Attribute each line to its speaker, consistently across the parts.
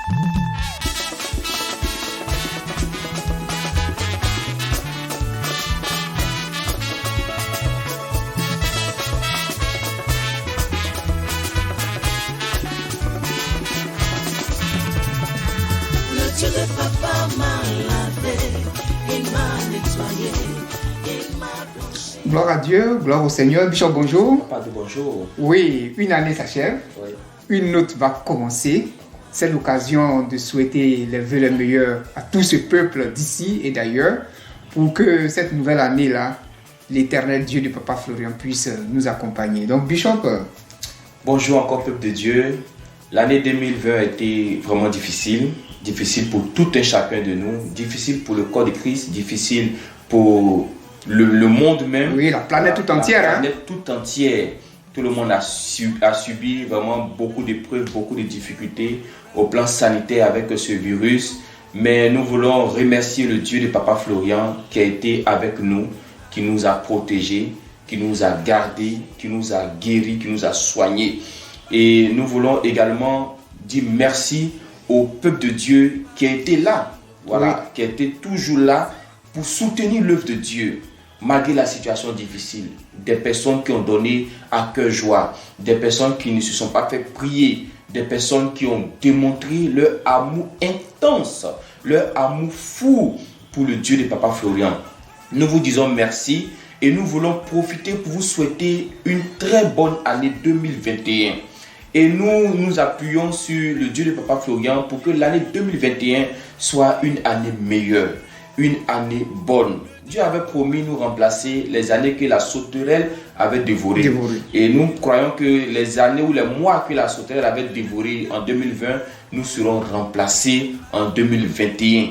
Speaker 1: Dieu de papa m'a lavé, il m'a nettoyé, il m'a blanchi.
Speaker 2: Gloire à Dieu, gloire au Seigneur. Bishop, bonjour.
Speaker 3: Papa, bonjour.
Speaker 2: Oui, une année s'achève,
Speaker 3: Oui.
Speaker 2: une autre va commencer. C'est l'occasion de souhaiter les vœux les meilleurs à tout ce peuple d'ici et d'ailleurs pour que cette nouvelle année-là, l'éternel Dieu du Papa Florian puisse nous accompagner. Donc, Bishop.
Speaker 3: Bonjour encore, peuple de Dieu. L'année 2020 a été vraiment difficile. Difficile pour tout un chacun de nous. Difficile pour le corps de Christ. Difficile pour le monde même.
Speaker 2: Oui, la planète tout entière.
Speaker 3: La planète tout entière. Tout le monde a subi vraiment beaucoup d'épreuves, beaucoup de difficultés au plan sanitaire avec ce virus. Mais nous voulons remercier le Dieu de Papa Florian qui a été avec nous, qui nous a protégés, qui nous a gardés, qui nous a guéris, qui nous a soignés. Et nous voulons également dire merci au peuple de Dieu qui a été là, voilà, oui, qui a été toujours là pour soutenir l'œuvre de Dieu, malgré la situation difficile. Des personnes qui ont donné à cœur joie, des personnes qui ne se sont pas fait prier, des personnes qui ont démontré leur amour intense, leur amour fou pour le Dieu de Papa Florian. Nous vous disons merci et nous voulons profiter pour vous souhaiter une très bonne année 2021. Et nous nous appuyons sur le Dieu de Papa Florian pour que l'année 2021 soit une année meilleure, une année bonne. Dieu avait promis nous remplacer les années que la sauterelle avait dévorées. Et nous croyons que les années ou les mois que la sauterelle avait dévorées en 2020, nous serons remplacés en 2021.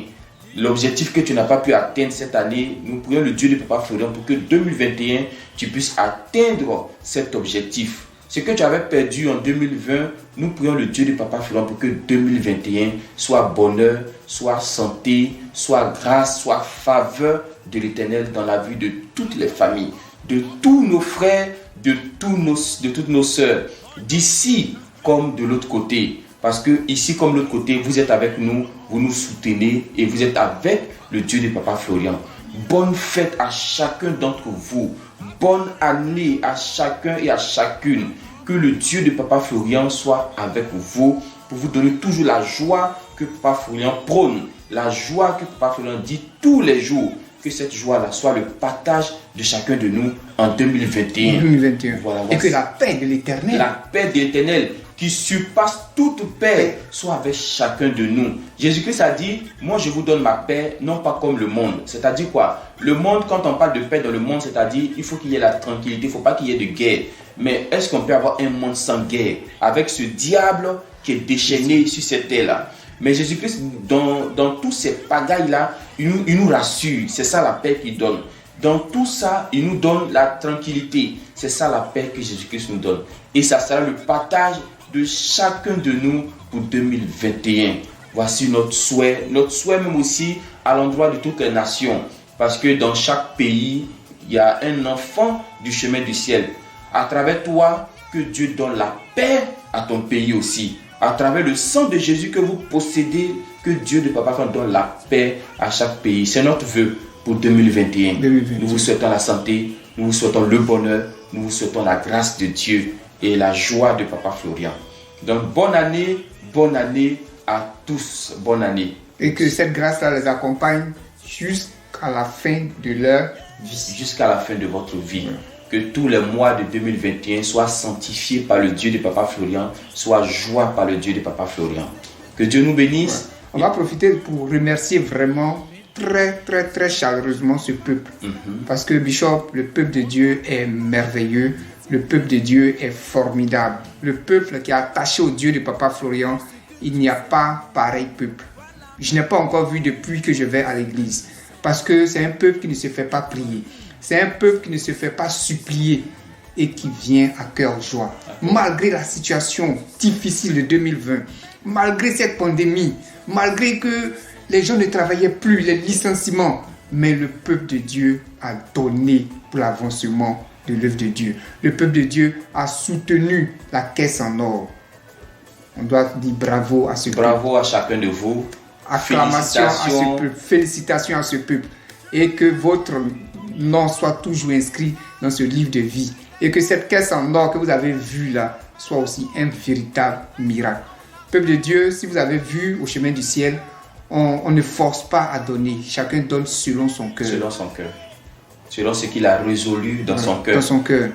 Speaker 3: L'objectif que tu n'as pas pu atteindre cette année, nous prions le Dieu de Papa Florian pour que 2021, tu puisses atteindre cet objectif. Ce que tu avais perdu en 2020, nous prions le Dieu de Papa Florian pour que 2021 soit bonheur, soit santé, soit grâce, soit faveur de l'Éternel dans la vie de toutes les familles, de tous nos frères, de toutes nos sœurs, d'ici comme de l'autre côté. Parce que ici comme de l'autre côté, vous êtes avec nous, vous nous soutenez et vous êtes avec le Dieu de Papa Florian. Bonne fête à chacun d'entre vous. Bonne année à chacun et à chacune. Que le Dieu de Papa Florian soit avec vous pour vous donner toujours la joie que Papa Florian prône. La joie que Papa Florian dit tous les jours. Que cette joie-là soit le partage de chacun de nous en 2021.
Speaker 2: Voilà. Et que la paix de l'Éternel,
Speaker 3: la paix de l'Éternel qui surpasse toute paix soit avec chacun de nous. Jésus-Christ a dit, moi je vous donne ma paix, non pas comme le monde. C'est-à-dire quoi? Le monde, quand on parle de paix dans le monde, c'est-à-dire il faut qu'il y ait la tranquillité, il ne faut pas qu'il y ait de guerre. Mais est-ce qu'on peut avoir un monde sans guerre avec ce diable qui est déchaîné sur cette terre-là? Mais Jésus-Christ, dans tous ces pagailles-là, il nous rassure. C'est ça la paix qu'il donne. Dans tout ça, il nous donne la tranquillité. C'est ça la paix que Jésus-Christ nous donne. Et ça sera le partage de chacun de nous pour 2021. Voici notre souhait même aussi à l'endroit de toutes les nations. Parce que dans chaque pays, il y a un enfant du chemin du ciel. À travers toi, que Dieu donne la paix à ton pays aussi. À travers le sang de Jésus que vous possédez, que Dieu de Papa donne la paix à chaque pays. C'est notre vœu pour 2021. Nous vous souhaitons la santé, nous vous souhaitons le bonheur, nous vous souhaitons la grâce de Dieu et la joie de Papa Florian. Donc bonne année à tous, bonne année.
Speaker 2: Et que cette grâce-là les accompagne jusqu'à la fin de leur vie.
Speaker 3: Jusqu'à la fin de votre vie. Que tous les mois de 2021 soient sanctifiés par le Dieu de Papa Florian, soient joie par le Dieu de Papa Florian. Que Dieu nous bénisse.
Speaker 2: On va profiter pour remercier vraiment très chaleureusement ce peuple. Parce que Bishop, le peuple de Dieu est merveilleux. Le peuple de Dieu est formidable. Le peuple qui est attaché au Dieu de Papa Florian, il n'y a pas pareil peuple. Je n'ai pas encore vu depuis que je vais à l'église. Parce que c'est un peuple qui ne se fait pas prier. C'est un peuple qui ne se fait pas supplier et qui vient à cœur joie. Malgré la situation difficile de 2020, malgré cette pandémie, malgré que les gens ne travaillaient plus, les licenciements, mais le peuple de Dieu a donné pour l'avancement de l'œuvre de Dieu. Le peuple de Dieu a soutenu la caisse en or. On doit dire bravo à ce peuple.
Speaker 3: Bravo à chacun de vous.
Speaker 2: Acclamation à ce peuple. Félicitations à ce peuple. Et que votre nom soit toujours inscrit dans ce livre de vie. Et que cette caisse en or que vous avez vue là soit aussi un véritable miracle. Peuple de Dieu, si vous avez vu au chemin du ciel, on ne force pas à donner. Chacun donne selon son cœur.
Speaker 3: Selon son cœur. Selon ce qu'il a résolu dans son cœur.
Speaker 2: Dans son cœur.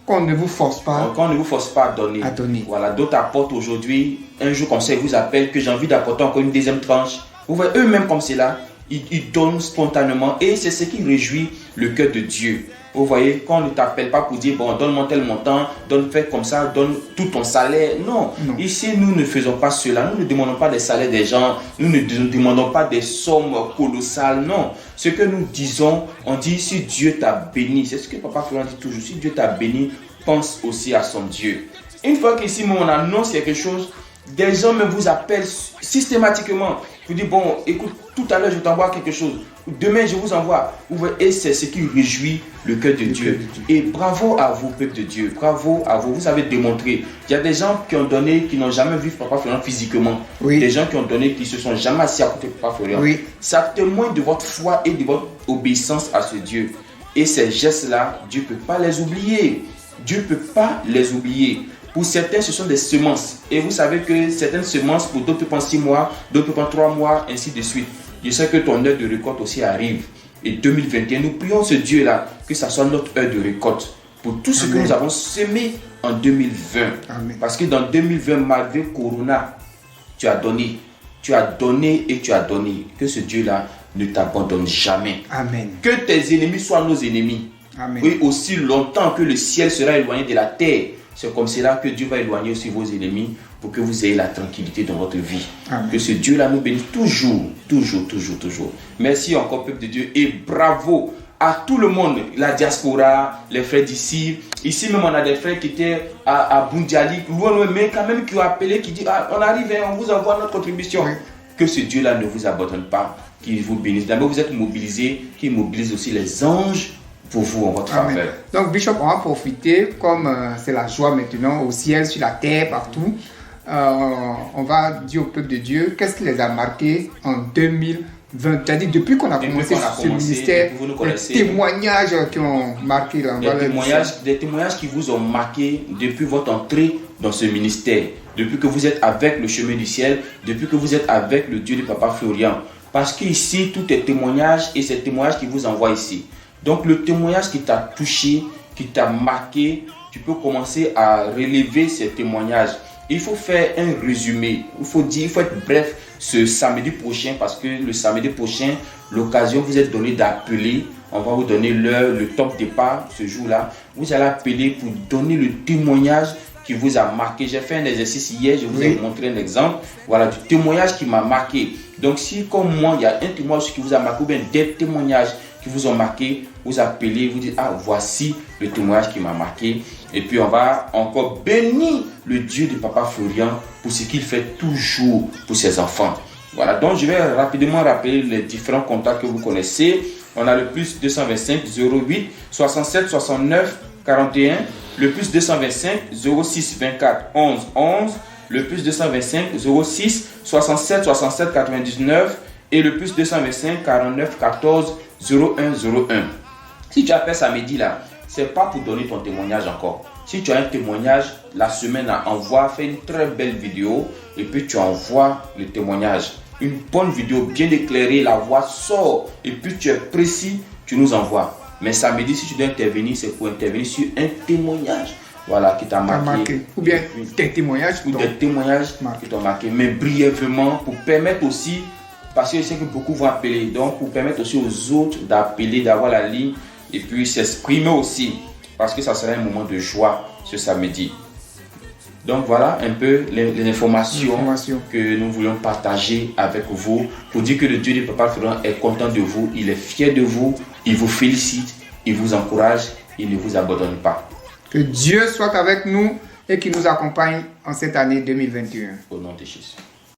Speaker 2: Qu'on ne vous force pas.
Speaker 3: Qu'on ne vous force pas à donner. Voilà, d'autres apportent aujourd'hui, un jour comme ça, ils vous appellent que j'ai envie d'apporter encore une deuxième tranche. Vous voyez, eux-mêmes comme c'est là, ils donnent spontanément et c'est ce qui réjouit le cœur de Dieu. Vous voyez, quand on ne t'appelle pas pour dire, bon, donne-moi tel montant, fais comme ça, donne tout ton salaire. Non. Ici, nous ne faisons pas cela. Nous ne demandons pas des salaires des gens. Nous ne demandons pas des sommes colossales. Non. Ce que nous disons, on dit, si Dieu t'a béni, c'est ce que Papa Florent dit toujours, si Dieu t'a béni, pense aussi à son Dieu. Une fois qu'ici, on annonce quelque chose, des gens me vous appellent systématiquement. Vous dites, bon, écoute, tout à l'heure, je t'envoie quelque chose. Demain, je vous envoie. Et c'est ce qui réjouit le cœur de Dieu. Et bravo à vous, peuple de Dieu. Bravo à vous. Vous avez démontré. Il y a des gens qui ont donné, qui n'ont jamais vu Papa Florent physiquement. Oui. Des gens qui ont donné, qui ne se sont jamais assis à côté de Papa Florent. Oui. Ça témoigne de votre foi et de votre obéissance à ce Dieu. Et ces gestes-là, Dieu ne peut pas les oublier. Dieu ne peut pas les oublier. Pour certains, ce sont des semences. Et vous savez que certaines semences, pour d'autres, prennent 6 mois, d'autres prennent 3 mois, ainsi de suite. Je sais que ton heure de récolte aussi arrive. Et 2021, nous prions ce Dieu-là, que ça soit notre heure de récolte. Pour tout ce que nous avons semé en 2020. Amen. Parce que dans 2020, malgré Corona, tu as donné. Tu as donné et tu as donné. Que ce Dieu-là ne t'abandonne jamais. Amen. Que tes ennemis soient nos ennemis. Amen. Et aussi longtemps que le ciel sera éloigné de la terre. C'est comme cela que Dieu va éloigner aussi vos ennemis pour que vous ayez la tranquillité dans votre vie. Amen. Que ce Dieu-là nous bénisse toujours, toujours, toujours, toujours. Merci encore, peuple de Dieu, et bravo à tout le monde, la diaspora, les frères d'ici. Ici même, on a des frères qui étaient à Bundiali, loin, mais quand même qui ont appelé, qui disent, on arrive, on vous envoie notre contribution. Oui. Que ce Dieu-là ne vous abandonne pas, qu'il vous bénisse. D'abord, vous êtes mobilisés, qu'il mobilise aussi les anges pour vous en votre faveur.
Speaker 2: Donc Bishop, on va profiter, comme c'est la joie maintenant au ciel, sur la terre, partout. On va dire au peuple de Dieu, qu'est-ce qui les a marqués en 2020. C'est-à-dire depuis qu'on a commencé ce ministère, les témoignages qui ont marqué.
Speaker 3: Des témoignages qui vous ont marqué depuis votre entrée dans ce ministère, depuis que vous êtes avec le chemin du ciel, depuis que vous êtes avec le Dieu de Papa Florent. Parce qu'ici, tout est témoignage et c'est témoignage qui vous envoie ici. Donc le témoignage qui t'a touché, qui t'a marqué, tu peux commencer à relever ces témoignages. Il faut faire un résumé, il faut être bref ce samedi prochain, parce que le samedi prochain, l'occasion vous est donnée d'appeler. On va vous donner l'heure, le top départ ce jour-là. Vous allez appeler pour donner le témoignage qui vous a marqué. J'ai fait un exercice hier, je vous ai montré un exemple. Voilà, du témoignage qui m'a marqué. Donc si comme moi, il y a un témoignage qui vous a marqué, ou bien des témoignages qui vous ont marqué, vous appelez, vous dites, ah, voici le témoignage qui m'a marqué. Et puis on va encore bénir le Dieu de Papa Florent pour ce qu'il fait toujours pour ses enfants. Voilà, donc je vais rapidement rappeler les différents contacts que vous connaissez. On a le plus 225 08 67 69 41, le plus 225 06 24 11 11, le plus 225 06 67 67 99 et le plus 225 49 14 0101. Si tu appelles samedi là, c'est pas pour donner ton témoignage encore. Si tu as un témoignage, la semaine envoie, fais une très belle vidéo et puis tu envoies le témoignage. Une bonne vidéo bien éclairée, la voix sort et puis tu es précis, tu nous envoies. Mais samedi, si tu dois intervenir, c'est pour intervenir sur un témoignage. Voilà, qui t'a marqué.
Speaker 2: Ou bien des témoignages.
Speaker 3: Ou des témoignages qui t'ont marqué. Mais brièvement, pour permettre aussi, parce que je sais que beaucoup vont appeler, donc pour permettre aussi aux autres d'appeler, d'avoir la ligne et puis s'exprimer aussi. Parce que ça sera un moment de joie ce samedi. Donc voilà un peu les informations que nous voulons partager avec vous pour dire que le Dieu de Papa Florent est content de vous, il est fier de vous, il vous félicite, il vous encourage, il ne vous abandonne pas.
Speaker 2: Que Dieu soit avec nous et qu'il nous accompagne en cette année 2021.
Speaker 3: Au nom de Jésus.